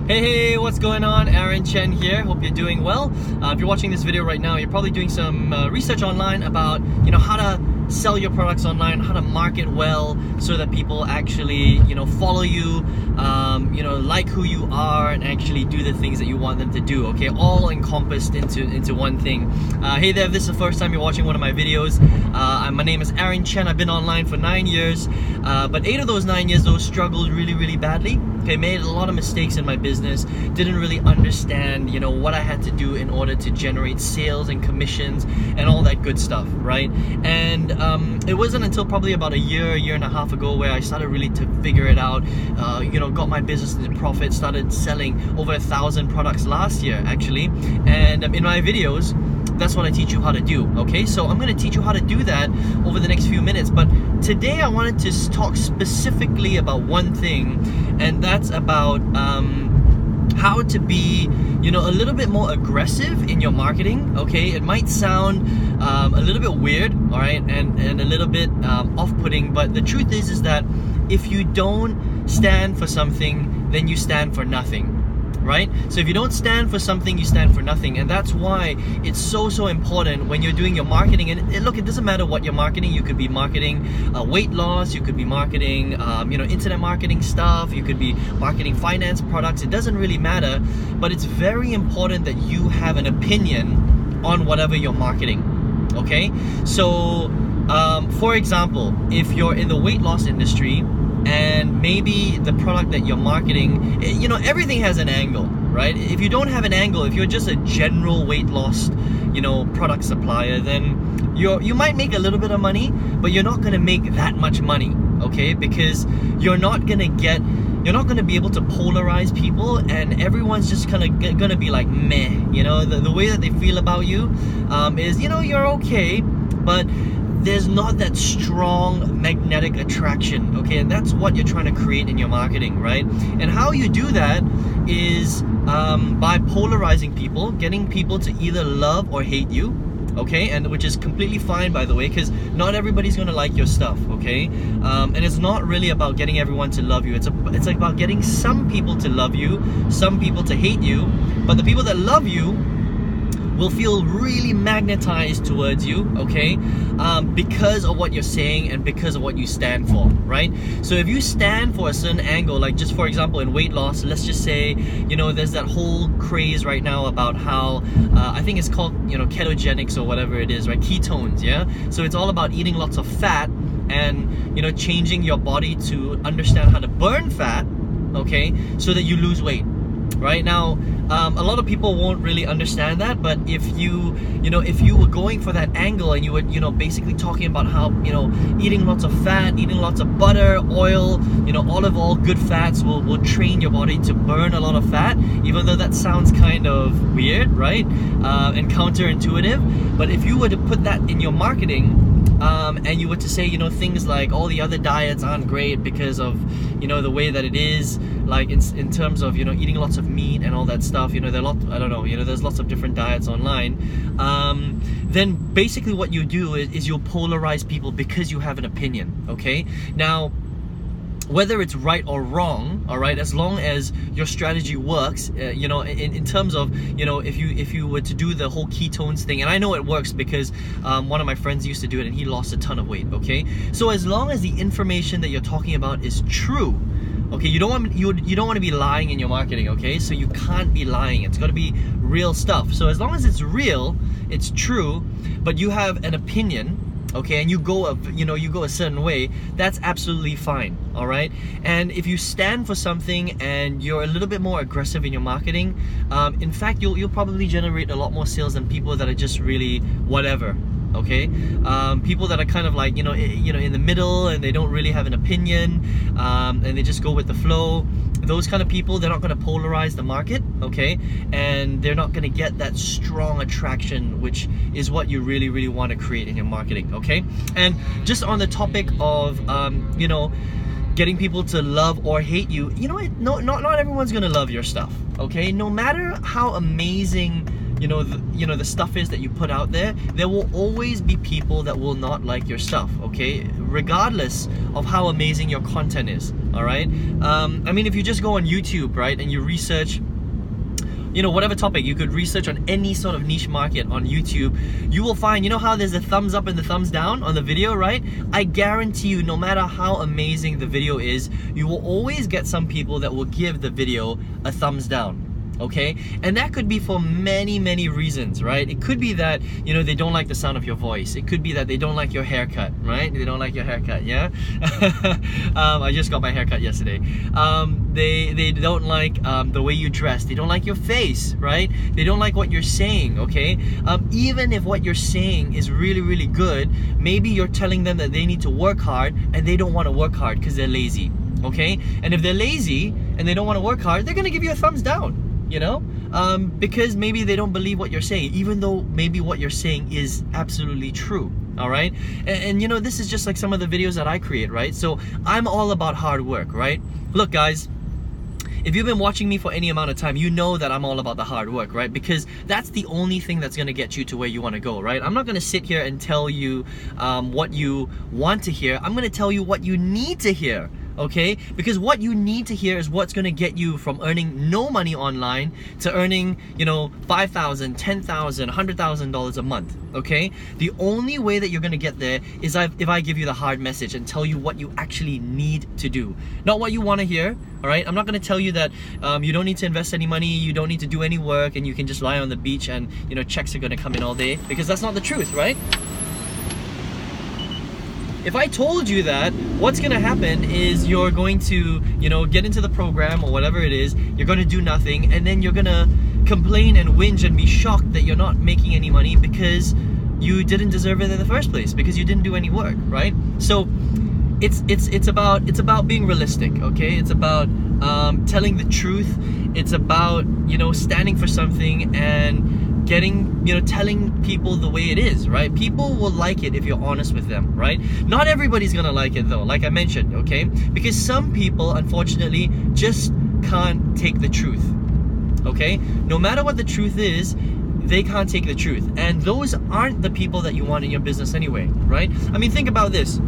Hey, what's going on? Aaron Chen here. Hope you're doing well. If you're watching this video right now, you're probably doing some research online about how to sell your products online, how to market well so that people actually follow you, like who you are, and actually do the things that you want them to do. Okay, all encompassed into one thing. Hey there, if this is the first time you're watching one of my videos, my name is Aaron Chen. I've been online for 9 years, but 8 of those 9 years though struggled really badly. Okay, made a lot of mistakes in my business, didn't really understand what I had to do in order to generate sales and commissions and all that good stuff, right? And it wasn't until probably about a year and a half ago where I started really to figure it out, got my business into profit, started selling over 1,000 products last year actually. And in my videos, that's what I teach you how to do, okay? So I'm going to teach you how to do that over the next few minutes, but today I wanted to talk specifically about one thing, and that's about how to be a little bit more aggressive in your marketing, okay? It might sound a little bit weird, all right, and a little bit off-putting, but the truth is that if you don't stand for something, then you stand for nothing. Right? So if you don't stand for something, you stand for nothing. And that's why it's so important when you're doing your marketing. And look, it doesn't matter what you're marketing. You could be marketing weight loss, you could be marketing internet marketing stuff, you could be marketing finance products. It doesn't really matter, but it's very important that you have an opinion on whatever you're marketing. Okay? So for example, if you're in the weight loss industry, and maybe the product that you're marketing, everything has an angle, right? If you don't have an angle, if you're just a general weight loss, product supplier, then you might make a little bit of money, but you're not gonna make that much money, okay? Because you're not gonna be able to polarize people, and everyone's just gonna be like meh, the way that they feel about you is, you're okay, but there's not that strong magnetic attraction, okay? And that's what you're trying to create in your marketing, right? And how you do that is by polarizing people, getting people to either love or hate you, okay? And which is completely fine, by the way, because not everybody's gonna like your stuff, okay? And it's not really about getting everyone to love you. It's like about getting some people to love you, some people to hate you, but the people that love you will feel really magnetized towards you, okay? Because of what you're saying and because of what you stand for, right? So if you stand for a certain angle, like just for example in weight loss, let's just say, there's that whole craze right now about how, I think it's called, ketogenics or whatever it is, right? Ketones, yeah? So it's all about eating lots of fat and, changing your body to understand how to burn fat, okay? So that you lose weight. Right now, a lot of people won't really understand that, but if you were going for that angle and you were, basically talking about how, eating lots of fat, eating lots of butter, oil, olive oil, good fats will train your body to burn a lot of fat, even though that sounds kind of weird, right? And counterintuitive. But if you were to put that in your marketing, and you were to say, things like all the other diets aren't great because of, the way that it is, like in terms of, eating lots of meat and all that stuff, there are there's lots of different diets online, then basically what you do is you'll polarize people because you have an opinion, okay? Now, whether it's right or wrong, all right, as long as your strategy works, in terms of, if you were to do the whole ketones thing, and I know it works because one of my friends used to do it and he lost a ton of weight, okay? So as long as the information that you're talking about is true, okay, you don't want to be lying in your marketing, okay? So you can't be lying. It's got to be real stuff. So as long as it's real, it's true, but you have an opinion, okay, and you go a certain way, that's absolutely fine, all right? And if you stand for something and you're a little bit more aggressive in your marketing, in fact, you'll probably generate a lot more sales than people that are just really whatever, okay? People that are kind of like, in the middle and they don't really have an opinion, and they just go with the flow. Those kind of people, they're not going to polarize the market, okay? And they're not going to get that strong attraction, which is what you really want to create in your marketing, okay? And just on the topic of, getting people to love or hate you, not everyone's going to love your stuff, okay? No matter how amazing the stuff is that you put out there, there will always be people that will not like your stuff, okay? Regardless of how amazing your content is, all right? I mean, if you just go on YouTube, right, and you research, you know, whatever topic, you could research on any sort of niche market on YouTube, you will find, you know how there's a thumbs up and the thumbs down on the video, right? I guarantee you, no matter how amazing the video is, you will always get some people that will give the video a thumbs down. Okay, and that could be for many reasons, right? It could be that, you know, they don't like the sound of your voice. It could be that they don't like your haircut, right? They don't like your haircut, yeah? I just got my haircut yesterday. They don't like the way you dress. They don't like your face, right? They don't like what you're saying, okay? Even if what you're saying is really good, maybe you're telling them that they need to work hard and they don't want to work hard because they're lazy, okay? And if they're lazy and they don't want to work hard, they're gonna give you a thumbs down. You know, because maybe they don't believe what you're saying, even though maybe what you're saying is absolutely true. All right, and you know, this is just like some of the videos that I create, right? So I'm all about hard work, right? Look, guys, if you've been watching me for any amount of time, you know that I'm all about the hard work, right? Because that's the only thing that's gonna get you to where you want to go, right? I'm not gonna sit here and tell you what you want to hear. I'm gonna tell you what you need to hear. Okay, because what you need to hear is what's going to get you from earning no money online to earning, you know, $5,000, $10,000, $100,000 a month. Okay, the only way that you're going to get there is if I give you the hard message and tell you what you actually need to do, not what you want to hear. All right, I'm not going to tell you that you don't need to invest any money, you don't need to do any work, and you can just lie on the beach and, you know, checks are going to come in all day, because that's not the truth, right? If I told you that, what's gonna happen is you're going to, you know, get into the program or whatever it is, you're gonna do nothing, and then you're gonna complain and whinge and be shocked that you're not making any money because you didn't deserve it in the first place, because you didn't do any work, right? So it's about being realistic, okay? It's about telling the truth. It's about, you know, standing for something and getting, you know, telling people the way it is, right? People will like it if you're honest with them, right? Not everybody's gonna like it though, like I mentioned, okay? Because some people, unfortunately, just can't take the truth, okay? No matter what the truth is, they can't take the truth. And those aren't the people that you want in your business anyway, right? I mean, think about this.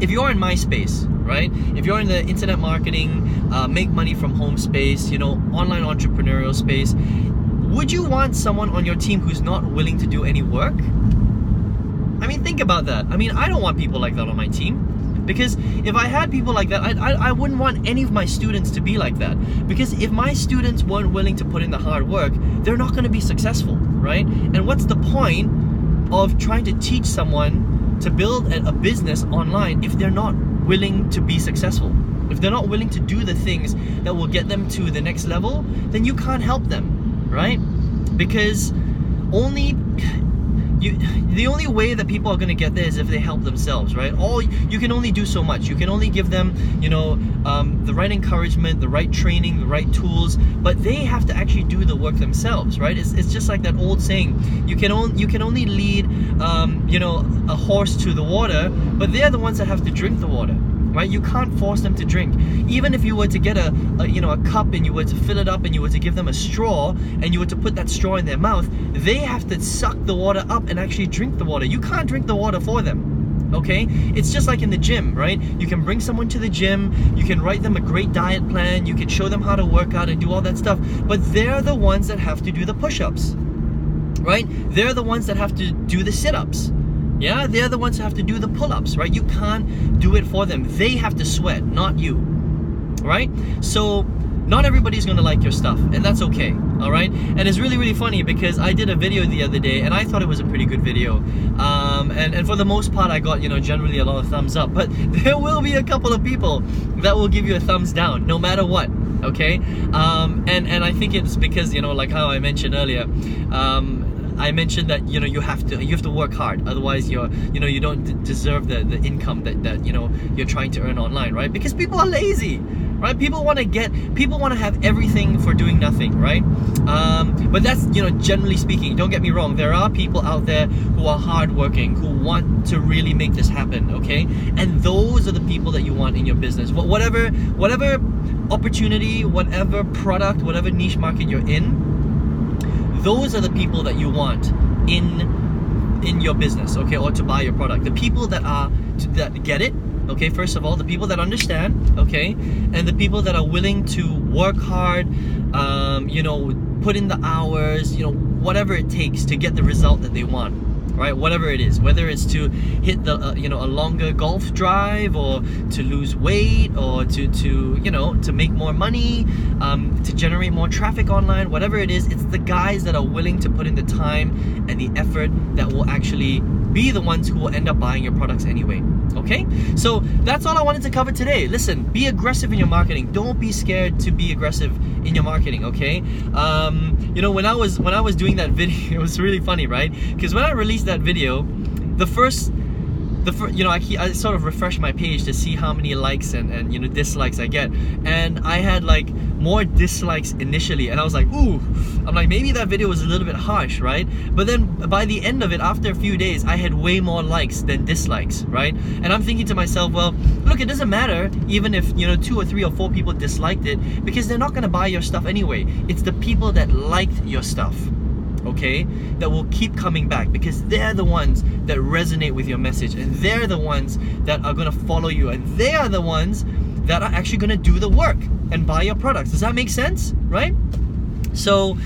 If you're in my space, right? If you're in the internet marketing, make money from home space, you know, online entrepreneurial space, would you want someone on your team who's not willing to do any work? I mean, think about that. I mean, I don't want people like that on my team, because if I had people like that, I wouldn't want any of my students to be like that. Because if my students weren't willing to put in the hard work, they're not going to be successful, right? And what's the point of trying to teach someone to build a business online if they're not willing to be successful? If they're not willing to do the things that will get them to the next level, then you can't help them. Right? Because the only way that people are going to get there is if they help themselves, right? You can only do so much. You can only give them, you know, the right encouragement, the right training, the right tools, but they have to actually do the work themselves, right? It's just like that old saying, you can only lead, you know, a horse to the water, but they're the ones that have to drink the water. Right? You can't force them to drink. Even if you were to get a cup and you were to fill it up and you were to give them a straw and you were to put that straw in their mouth, they have to suck the water up and actually drink the water. You can't drink the water for them. Okay? It's just like in the gym, right? You can bring someone to the gym, you can write them a great diet plan, you can show them how to work out and do all that stuff, but they're the ones that have to do the push-ups, right? They're the ones that have to do the sit-ups. Yeah, they're the ones who have to do the pull-ups, right? You can't do it for them. They have to sweat, not you, right? So not everybody's gonna like your stuff, and that's okay, all right? And it's really funny because I did a video the other day and I thought it was a pretty good video, and for the most part I got, you know, generally a lot of thumbs up, but there will be a couple of people that will give you a thumbs down no matter what, okay? And I think it's because, you know, like how I mentioned earlier, I mentioned that, you know, you have to work hard, otherwise you don't deserve the income that you know you're trying to earn online, right? Because people are lazy, right? People want to have everything for doing nothing, right? But that's, you know, generally speaking. Don't get me wrong, there are people out there who are hardworking, who want to really make this happen, okay? And those are the people that you want in your business. Whatever opportunity, whatever product, whatever niche market you're in, those are the people that you want in your business, okay, or to buy your product. The people that get it, okay? First of all, the people that understand, okay? And the people that are willing to work hard, you know, put in the hours, you know, whatever it takes to get the result that they want, right? Whatever it is, whether it's to hit the you know, a longer golf drive, or to lose weight, or to you know, to make more money, to generate more traffic online, whatever it is, it's the guys that are willing to put in the time and the effort that will actually be the ones who will end up buying your products anyway. Okay, so that's all I wanted to cover today. Listen, be aggressive in your marketing. Don't be scared to be aggressive in your marketing. Okay, you know, when I was doing that video, it was really funny, right? Because when I released that video, the first, you know, I sort of refreshed my page to see how many likes and you know, dislikes I get, and I had like more dislikes initially, and I was like, ooh, I'm like, maybe that video was a little bit harsh, right? But then by the end of it, after a few days, I had way more likes than dislikes, right? And I'm thinking to myself, well, look, it doesn't matter even if, you know, 2 or 3 or 4 people disliked it, because they're not gonna buy your stuff anyway. It's the people that liked your stuff, okay, that will keep coming back, because they're the ones that resonate with your message, and they're the ones that are gonna follow you, and they are the ones that are actually gonna do the work and buy your products. Does that make sense, right? So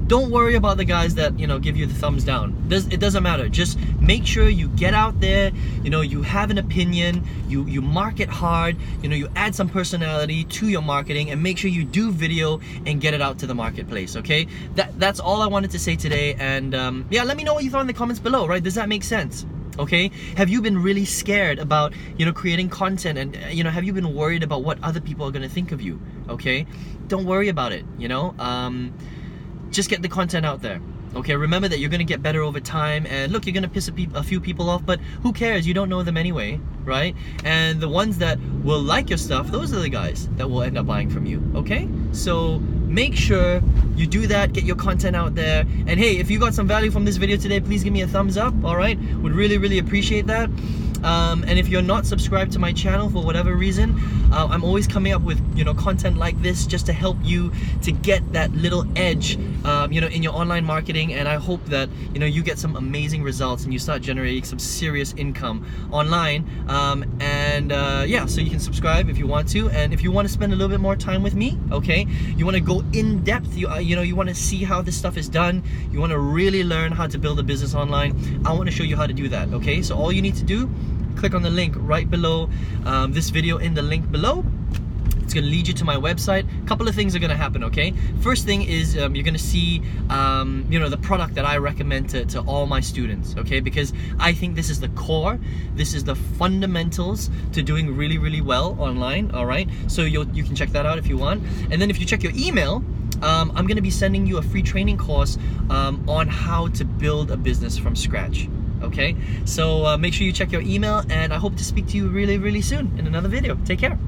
don't worry about the guys that, you know, give you the thumbs down. It doesn't matter. Just make sure you get out there, you know, you have an opinion, you market hard, you know, you add some personality to your marketing, and make sure you do video and get it out to the marketplace, okay? That's all I wanted to say today, and yeah, let me know what you thought in the comments below, right? Does that make sense? Okay, have you been really scared about, you know, creating content, and you know, have you been worried about what other people are going to think of you? Okay, don't worry about it, you know, just get the content out there. Okay, remember that you're going to get better over time, and look, you're going to piss a few people off, but who cares? You don't know them anyway, right? And the ones that will like your stuff, those are the guys that will end up buying from you. Okay, so make sure you do that, get your content out there, and hey, if you got some value from this video today, please give me a thumbs up. All right, would really appreciate that. And if you're not subscribed to my channel for whatever reason, I'm always coming up with, you know, content like this just to help you to get that little edge, you know, in your online marketing. And I hope that, you know, you get some amazing results and you start generating some serious income online. Yeah, so you can subscribe if you want to, and if you want to spend a little bit more time with me, okay, you want to go in depth, you know, you want to see how this stuff is done, you want to really learn how to build a business online, I want to show you how to do that. Okay, so all you need to do, click on the link right below this video, in the link below. It's going to lead you to my website. A couple of things are going to happen, okay? First thing is you're going to see, you know, the product that I recommend to all my students, okay? Because I think this is the core, this is the fundamentals to doing really well online, all right? So you can check that out if you want. And then if you check your email, I'm going to be sending you a free training course on how to build a business from scratch. Okay, so make sure you check your email, and I hope to speak to you really soon in another video. Take care.